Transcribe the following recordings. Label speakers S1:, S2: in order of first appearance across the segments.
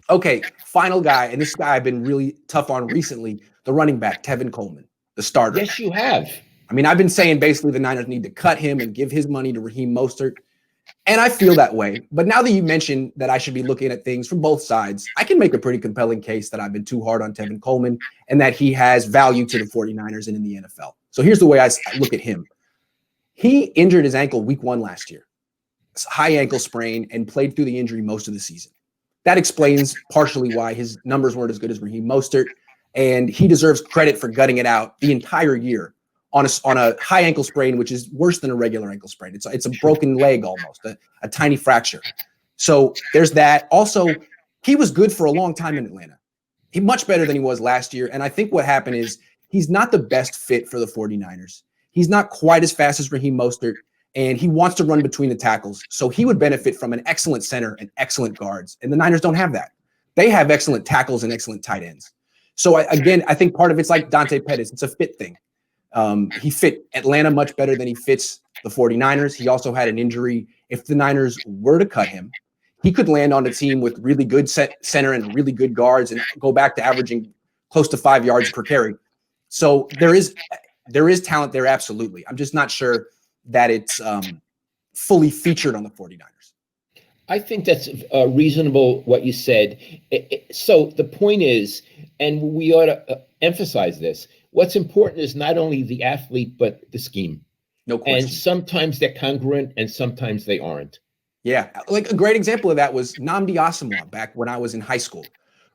S1: Okay, final guy, and this guy I've been really tough on recently, the running back, Tevin Coleman, the starter.
S2: Yes, you have.
S1: I mean, I've been saying basically the Niners need to cut him and give his money to Raheem Mostert. And I feel that way. But now that you mentioned that I should be looking at things from both sides, I can make a pretty compelling case that I've been too hard on Tevin Coleman and that he has value to the 49ers and in the NFL. So here's the way I look at him. He injured his ankle week 1 last year, high ankle sprain, and played through the injury most of the season. That explains partially why his numbers weren't as good as Raheem Mostert, and he deserves credit for gutting it out the entire year on a high ankle sprain, which is worse than a regular ankle sprain. It's a broken leg almost, a tiny fracture. So there's that. Also, he was good for a long time in Atlanta. He much better than he was last year. And I think what happened is he's not the best fit for the 49ers. He's not quite as fast as Raheem Mostert, and he wants to run between the tackles. So he would benefit from an excellent center and excellent guards. And the Niners don't have that. They have excellent tackles and excellent tight ends. So I think part of it's like Dante Pettis. It's a fit thing. He fit Atlanta much better than he fits the 49ers. He also had an injury. If the Niners were to cut him, he could land on a team with really good center and really good guards and go back to averaging close to 5 yards per carry. So there is talent there, absolutely. I'm just not sure that it's fully featured on the 49ers.
S2: I think that's reasonable what you said. So the point is, and we ought to emphasize this, what's important is not only the athlete, but the scheme.
S1: No question.
S2: And sometimes they're congruent and sometimes they aren't.
S1: Yeah. Like a great example of that was Nnamdi Asomugha back when I was in high school.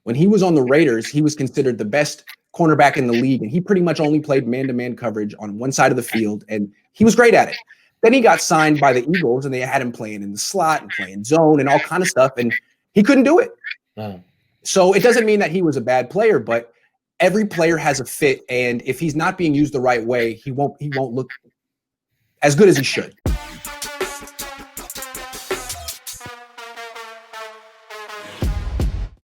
S1: When he was on the Raiders, he was considered the best cornerback in the league, and he pretty much only played man-to-man coverage on one side of the field, and he was great at it. Then he got signed by the Eagles, and they had him playing in the slot and playing zone and all kind of stuff, and he couldn't do it.
S2: Wow.
S1: So it doesn't mean that he was a bad player, but every player has a fit, and if he's not being used the right way, he won't look as good as he should.